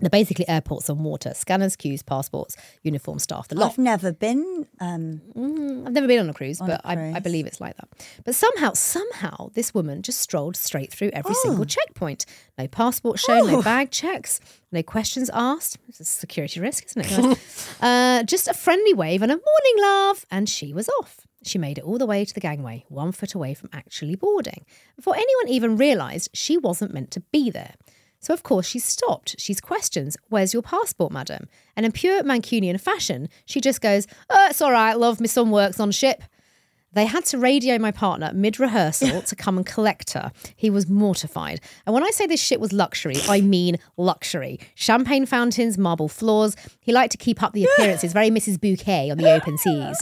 B: They're basically airports on water, scanners, queues, passports, uniform staff, the lot.
A: I've never been.
B: I've never been on a cruise, but I believe it's like that. But somehow, this woman just strolled straight through every single checkpoint. No passport shown, no bag checks, no questions asked. It's a security risk, isn't it? Just a friendly wave and a morning love, and she was off. She made it all the way to the gangway, 1 foot away from actually boarding, before anyone even realised she wasn't meant to be there. So, of course, she's stopped. She's questioned, where's your passport, madam? And in pure Mancunian fashion, she just goes, it's all right, love, my son works on ship. They had to radio my partner mid-rehearsal to come and collect her. He was mortified. And when I say this shit was luxury, I mean luxury. Champagne fountains, marble floors. He liked to keep up the appearances, very Mrs. Bouquet on the open seas.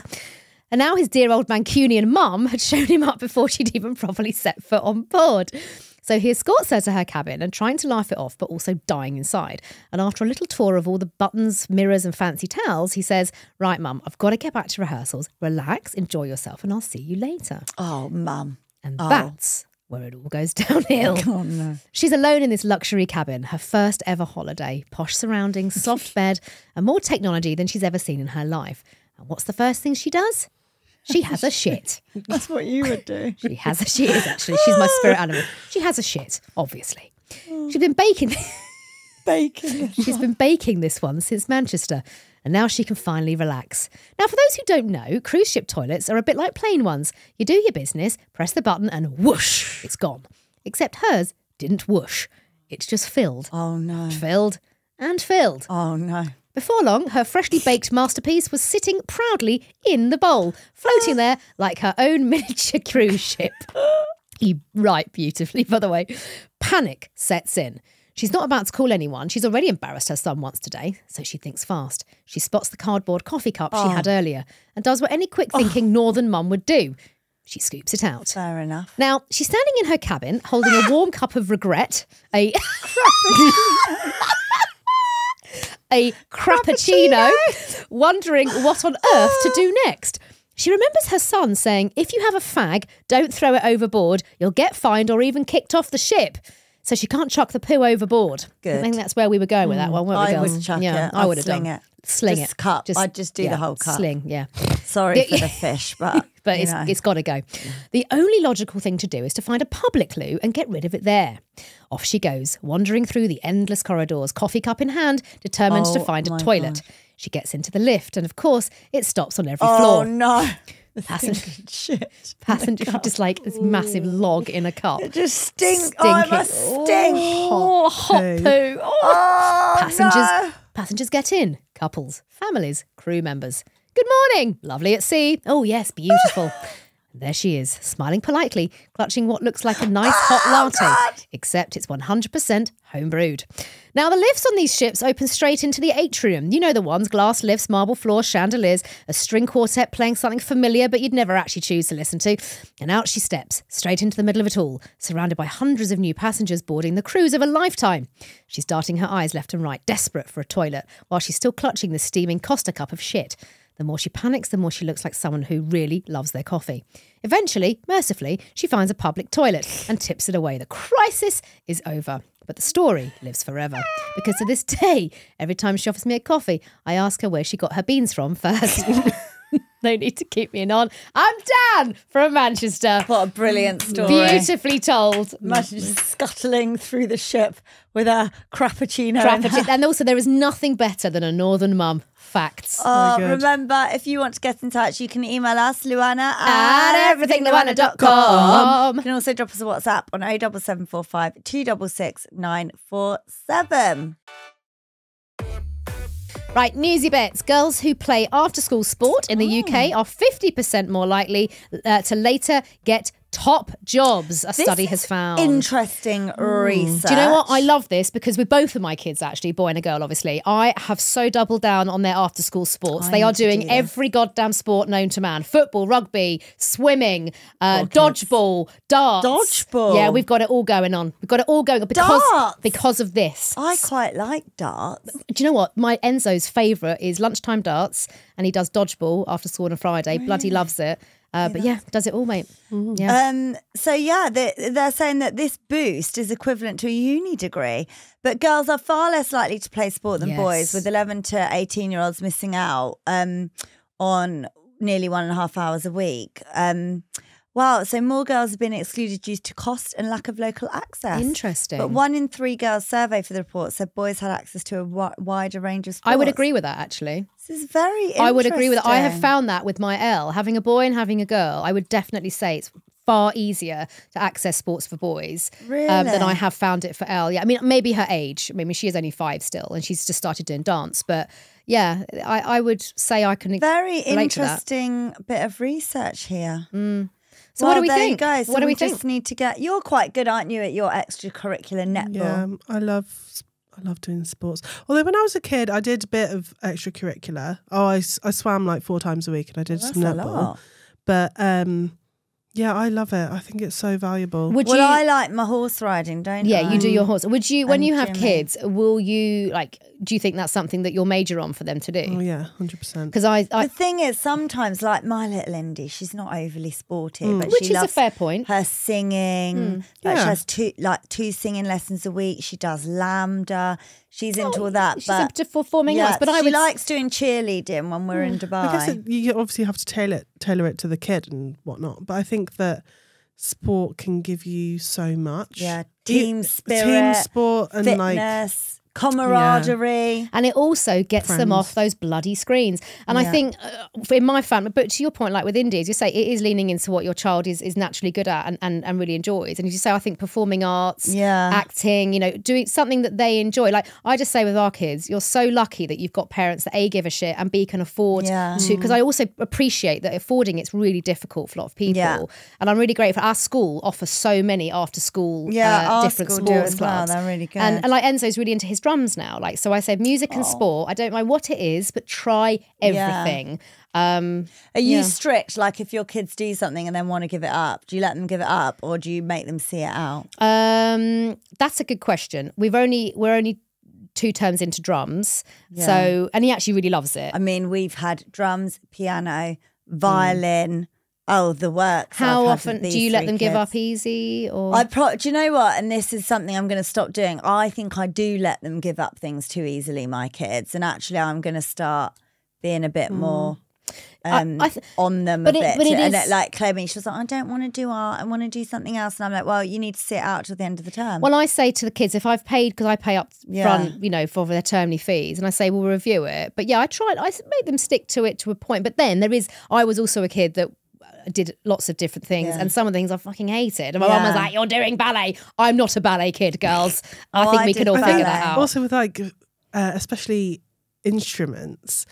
B: And now his dear old Mancunian mum had shown him up before she'd even properly set foot on board. So he escorts her to her cabin and trying to laugh it off, but also dying inside. And after a little tour of all the buttons, mirrors and fancy towels, he says, right, mum, I've got to get back to rehearsals. Relax, enjoy yourself, and I'll see you later.
A: Oh, mum.
B: And that's where it all goes downhill.
A: Oh, no.
B: She's alone in this luxury cabin, her first ever holiday, posh surroundings, soft bed, and more technology than she's ever seen in her life. And what's the first thing she does? She has a shit.
A: That's what you would do.
B: She has a shit, actually. She's my spirit animal. She has a shit, obviously. She's been baking. She's been baking this one since Manchester. And now she can finally relax. Now, for those who don't know, cruise ship toilets are a bit like plain ones. You do your business, press the button, and whoosh, it's gone. Except hers didn't whoosh. It's just filled.
A: Oh, no.
B: Filled and filled.
A: Oh, no.
B: Before long, her freshly baked masterpiece was sitting proudly in the bowl, floating there like her own miniature cruise ship. You write beautifully, by the way. Panic sets in. She's not about to call anyone. She's already embarrassed her son once today, so she thinks fast. She spots the cardboard coffee cup she had earlier and does what any quick-thinking northern mum would do. She scoops it out.
A: Fair enough.
B: Now, she's standing in her cabin, holding a warm cup of regret, a crappuccino, wondering what on earth to do next. She remembers her son saying, if you have a fag, don't throw it overboard. You'll get fined or even kicked off the ship. So she can't chuck the poo overboard.
A: Good.
B: I think that's where we were going with that one, weren't we,
A: I
B: girls?
A: would chuck
B: yeah,
A: it.
B: I would
A: I'd
B: have done
A: it.
B: Sling
A: just
B: it.
A: Cup. I'd just do the whole cup.
B: Sling, yeah.
A: Sorry for the fish, but
B: But
A: you know.
B: it's got to go. The only logical thing to do is to find a public loo and get rid of it there. Off she goes, wandering through the endless corridors, coffee cup in hand, determined to find a toilet.
A: God.
B: She gets into the lift and, of course, it stops on every
A: Oh,
B: floor.
A: no.
B: Passengers just like this massive log in a cup.
A: It just stinks. Oh, it must stink.
B: Oh, hot poo.
A: Oh, no.
B: Passengers get in. Couples, families, crew members. Good morning. Lovely at sea. Oh, yes, beautiful. And there she is, smiling politely, clutching what looks like a nice hot latte,
A: God.
B: except it's 100% home brewed. Now, the lifts on these ships open straight into the atrium. You know the ones, glass lifts, marble floors, chandeliers, a string quartet playing something familiar but you'd never actually choose to listen to. And out she steps, straight into the middle of it all, surrounded by hundreds of new passengers boarding the cruise of a lifetime. She's darting her eyes left and right, desperate for a toilet, while she's still clutching the steaming Costa cup of shit. The more she panics, the more she looks like someone who really loves their coffee. Eventually, mercifully, she finds a public toilet and tips it away. The crisis is over. But the story lives forever. Because to this day, every time she offers me a coffee, I ask her where she got her beans from first. No need to keep me on. I'm Dan from Manchester.
A: What a brilliant story.
B: Beautifully told.
A: Imagine just scuttling through the ship with a crappuccino. in her.
B: And also, there is nothing better than a northern mum. Facts.
C: good.
A: Remember, if you want to get in touch, you can email us, LuAnna,
B: At everythingluanna.com.
A: You can also drop us a WhatsApp on 07745 266 947.
B: Right, newsy bits. Girls who play after-school sport in the UK are 50% more likely to later get top jobs, a study has found.
A: Interesting research.
B: Do you know what? I love this because with both of my kids, actually, boy and a girl, obviously, I have so doubled down on their after-school sports. They are doing every goddamn sport known to man. Football, rugby, swimming, dodgeball, darts.
A: Dodgeball?
B: Yeah, we've got it all going on. We've got it all going on because of this.
A: I quite like darts.
B: Do you know what? My Enzo's favourite is lunchtime darts, and he does dodgeball after school on a Friday. Bloody loves it. But yeah, does it all, mate. Yeah.
A: So yeah, they're saying that this boost is equivalent to a uni degree, but girls are far less likely to play sport than boys, with 11 to 18-year-olds missing out on nearly 1.5 hours a week. Wow, so more girls have been excluded due to cost and lack of local access.
B: Interesting.
A: But 1 in 3 girls surveyed for the report said boys had access to a wider range of sports.
B: I would agree with that, actually.
A: This is very interesting.
B: I would agree with that. I have found that with my L, having a boy and having a girl, I would definitely say it's far easier to access sports for boys than I have found it for Elle. Yeah, I mean, maybe her age. I mean, she is only 5 still, and she's just started doing dance. But yeah, I would say I can
A: very
B: relate to that.
A: Interesting bit of research here.
B: So what do we
A: there
B: think?
A: You go. So
B: what do we
A: just need to get. You're quite good, aren't you, at your extracurricular netball?
C: Yeah, I love doing sports. Although when I was a kid, I did a bit of extracurricular. I swam like 4 times a week, and I did some netball. But yeah, I love it. I think it's so valuable.
A: I like my horse riding, don't I?
B: Yeah, you do your horse. Would you, when you have
A: gymming.
B: kids, will you do you think that's something that you'll major on for them to do?
C: Oh yeah, 100%.
B: Because
A: the thing is, sometimes, like my little Indy, she's not overly sporty, but
B: which
A: she
B: is
A: loves
B: a fair point.
A: her singing. Like
C: Yeah.
A: she has 2 singing lessons a week. She does lambda. She's into all that.
B: She's
A: But
B: into performing arts, but
A: she likes doing cheerleading when we're in Dubai.
C: I guess you obviously have to tailor it to the kid and whatnot. But I think that sport can give you so much.
A: Yeah, team spirit,
C: team sport, and
A: fitness, camaraderie.
B: And it also gets them off those bloody screens. And I think in my family, but to your point, like with India, as you say, it is leaning into what your child is naturally good at and really enjoys. And as you say, I think performing arts, acting, you know, doing something that they enjoy. Like I just say with our kids, you're so lucky that you've got parents that A, give a shit, and B, can afford to, because I also appreciate that affording it's really difficult for a lot of people. And I'm really grateful. Our school offers so many after school different sports clubs.
A: They're really good.
B: And like Enzo's really into his drums now. Like, so I said music and sport, I don't mind what it is, but try everything.
A: Are you strict? Like if your kids do something and then want to give it up, do you let them give it up or do you make them see it out?
B: That's a good question. We're only 2 terms into drums. So, and he actually really loves it.
A: I mean, we've had drums, piano, violin, the works.
B: How often do you let them give up easy? Or
A: do you know what? And this is something I'm going to stop doing. I think I do let them give up things too easily, my kids. And actually I'm going to start being a bit more on them a bit. And like Chloe, she was like, I don't want to do art, I want to do something else. And I'm like, well, you need to sit out till the end of the term.
B: Well, I say to the kids, if I've paid, because I pay up front, you know, for their termly fees, and I say, we'll review it. But yeah, I make them stick to it to a point. But then I was also a kid that did lots of different things, and some of the things I fucking hated. And my mum was like, you're doing ballet. I'm not a ballet kid, girls. I think we can all figure that out.
C: Also with like, especially instruments,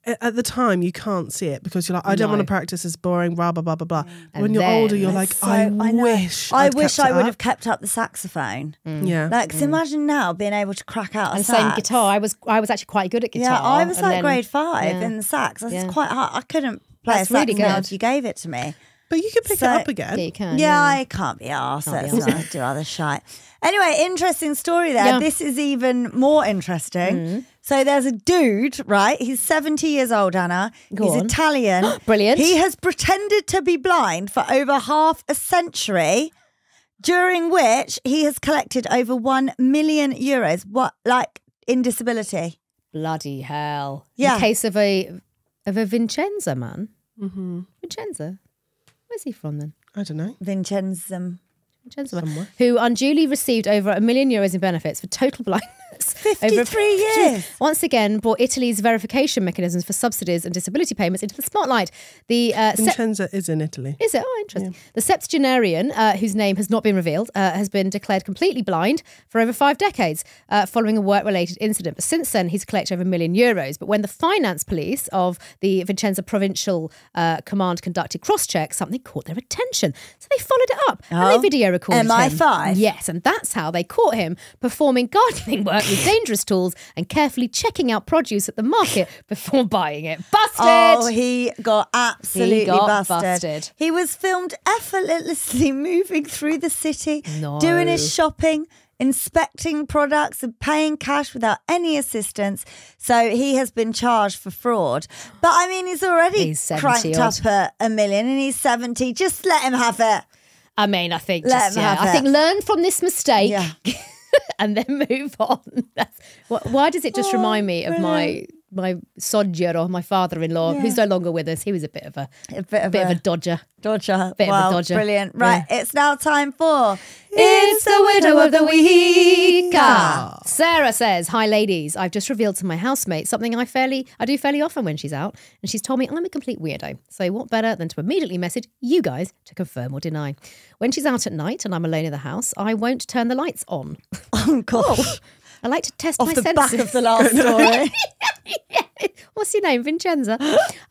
C: at the time you can't see it because you're like, I don't want to practice, it's boring, blah, blah, blah, blah, blah. When you're older, you're like, I wish I
A: would have kept up the saxophone. Like, cause imagine now being able to crack out a sax.
B: Same guitar. I was actually quite good at guitar.
A: Yeah, I was like grade 5 in the sax. That's quite hard. I couldn't play a sax really if you gave it to me.
C: But you can pick it up again.
B: Yeah, you can.
A: Yeah, I can't be arsed. Let's do other shite. Anyway, interesting story there. Yeah. This is even more interesting. So there's a dude, right? He's 70 years old, Anna. He's Italian.
B: Brilliant.
A: He has pretended to be blind for over half a century, during which he has collected over 1 million euros. What, like, in disability?
B: Bloody hell.
A: Yeah.
B: In case of a Vincenza man. Vincenza. Where's he from then?
C: I don't know.
A: Vincenza,
B: who unduly received over €1 million in benefits for total blindness.
A: 53 years.
B: Once again, brought Italy's verification mechanisms for subsidies and disability payments into the spotlight. The
C: Vincenza is in Italy.
B: Is it? Oh, interesting. Yeah. The septuagenarian, whose name has not been revealed, has been declared completely blind for over 5 decades following a work-related incident. But since then, he's collected over €1 million. But when the finance police of the Vicenza Provincial Command conducted cross-checks, something caught their attention. So they followed it up and they video recorded him.
A: MI5?
B: Yes, and that's how they caught him performing gardening work with dangerous tools and carefully checking out produce at the market before buying it. Busted!
A: Oh, he got absolutely busted. He was filmed effortlessly moving through the city, doing his shopping, inspecting products and paying cash without any assistance. So he has been charged for fraud. But I mean, he's already cranked up at $1 million and he's 70. Just let him have it.
B: I mean, I think learn from this mistake.
A: Yeah.
B: And then move on. Why does it just remind me of my Soggiero, my father-in-law, who's no longer with us? He was a bit of a dodger. Bit of a dodger.
A: Brilliant. Right, it's now time for
B: It's the Widow of the Week. Sarah says, hi ladies, I've just revealed to my housemate something I do fairly often when she's out, and she's told me I'm a complete weirdo. So what better than to immediately message you guys to confirm or deny. When she's out at night and I'm alone in the house, I won't turn the lights on.
A: Oh gosh.
B: I like to test my senses.
A: Off the back of the last story.
B: What's your name? Vincenza.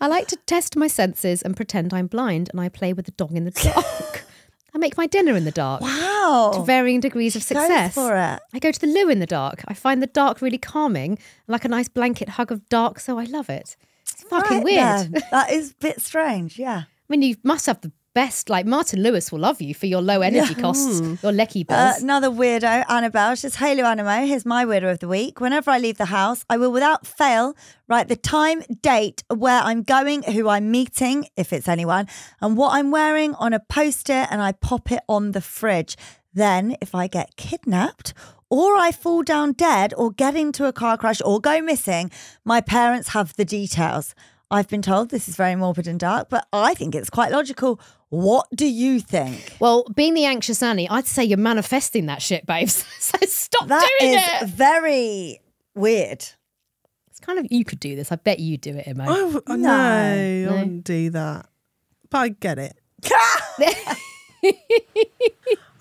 B: I like to test my senses and pretend I'm blind, and I play with the dog in the dark. I make my dinner in the dark.
A: Wow.
B: To varying degrees of success.
A: Go for it.
B: I go to the loo in the dark. I find the dark really calming, like a nice blanket hug of dark, so I love it. It's fucking weird.
A: Then. That is a bit strange, yeah.
B: I mean, you must have the best, like Martin Lewis will love you for your low energy costs, your lecky bills.
A: Another weirdo, Annabelle, she says, hey LuAnna, here's my weirdo of the week. Whenever I leave the house, I will without fail write the time, date, where I'm going, who I'm meeting, if it's anyone, and what I'm wearing on a post-it, and I pop it on the fridge. Then if I get kidnapped or I fall down dead or get into a car crash or go missing, my parents have the details. I've been told this is very morbid and dark, but I think it's quite logical. What do you think?
B: Well, being the anxious Annie, I'd say you're manifesting that shit, babes. So stop doing it.
A: That is very weird.
B: It's kind of, you could do this. I bet you do it, Imo.
C: No, I wouldn't do that. But I get it. I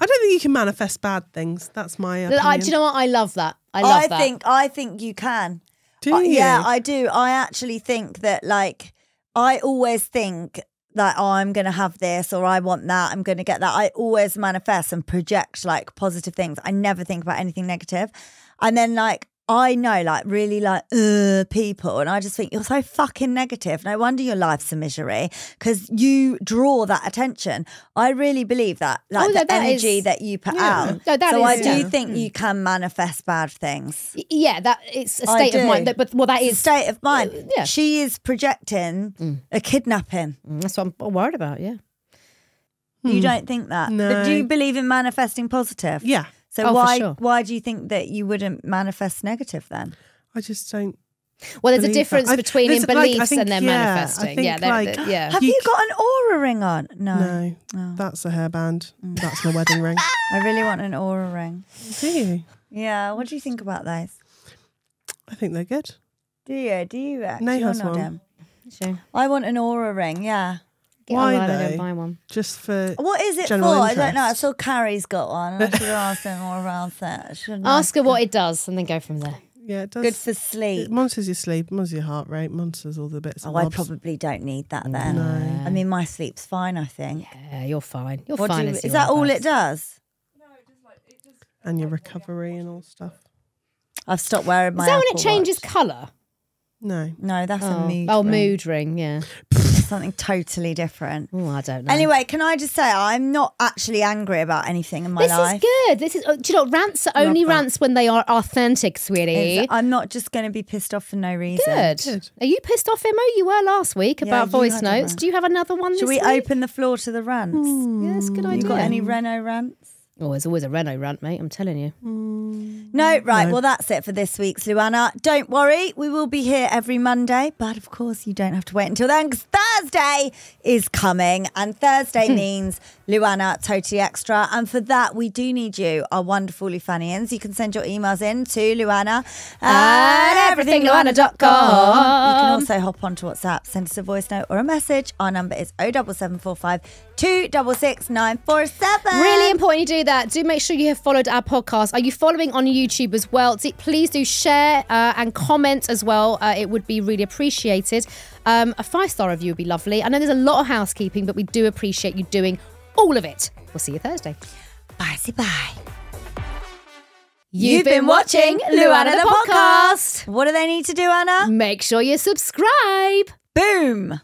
C: don't think you can manifest bad things. That's my opinion.
B: Do you know what? I love that. I love that.
A: I think you can.
C: Do you?
A: Yeah, I do. I actually think that, like, I always think that, oh, I'm going to have this, or I want that, I'm going to get that. I always manifest and project like positive things. I never think about anything negative. And then like, I know like really like people, and I just think you're so fucking negative. No wonder your life's a misery, because you draw that attention. I really believe that, like the energy that you put out.
B: No,
A: I do think you can manifest bad things.
B: Yeah, that it's a state of mind. But that is
A: state of mind. Yeah, she is projecting a kidnapping.
B: That's what I'm worried about. Yeah,
A: you don't think that?
C: No.
A: But do you believe in manifesting positive?
C: Yeah.
A: So why do you think that you wouldn't manifest negative then?
C: I just don't.
B: Well, there's a difference between in beliefs and then manifesting.
A: Have you got an aura ring on?
C: No, that's a hairband. That's my wedding ring.
A: I really want an aura ring.
C: Do you?
A: Yeah. What do you think about those?
C: I think they're good.
A: Do you? Do you actually?
C: Nay has one.
B: Sure.
A: I want an aura ring. Yeah.
C: Why
B: online
C: though?
B: and buy one.
C: Just for
A: what is it for?
C: general
A: I don't know. I
C: interest?
A: saw Carrie's got one. And I should have asked her more about that.
B: Ask her what it does and then go from there.
C: Yeah, it does.
A: Good for sleep.
C: It monitors your sleep, monitors your heart rate, monitors all the bits.
A: Oh, I probably don't need that then.
C: No.
A: I mean, my sleep's fine, I think.
B: Yeah, you're fine. You're
A: What
B: fine.
A: is that all it does?
C: And your recovery and all stuff.
A: I've stopped wearing my
B: Is that when
A: Apple
B: it changes
A: Watch.
B: colour?
C: No.
A: No, that's a mood
B: Oh,
A: ring.
B: mood ring, yeah.
A: It's something totally different.
B: Oh, I don't know.
A: Anyway, can I just say I'm not actually angry about anything in my life.
B: This is good. This is. Do you know, rants are only rants when they are authentic, sweetie.
A: I'm not just going to be pissed off for no reason.
B: Good. Are you pissed off, Imo? You were last week about
A: you
B: voice
A: had a
B: notes.
A: rant.
B: Do you have another one
A: Should
B: this
A: we
B: week?
A: open the floor to the rants?
B: Yeah, that's a good idea.
A: You got any Renault rants?
B: Oh, there's always a Renault rant, mate. I'm telling you.
A: No, right. Well, that's it for this week's LuAnna. Don't worry, we will be here every Monday. But of course, you don't have to wait until then, because Thursday is coming. And Thursday means LuAnna Totally Extra. And for that, we do need you, our wonderful Lufanians. You can send your emails in to LuAnna at everythingluanna.com. You can also hop onto WhatsApp, send us a voice note or a message. Our number is 07745 266 947.
B: Really important you do that. Do make sure you have followed our podcast. Are you following on YouTube as well? Please do share and comment as well. It would be really appreciated. A 5-star review would be lovely. I know there's a lot of housekeeping, but we do appreciate you doing all of it. We'll see you Thursday.
A: Bye.
B: You've been watching LuAnna the podcast.
A: What do they need to do, Anna?
B: Make sure you subscribe.
A: Boom.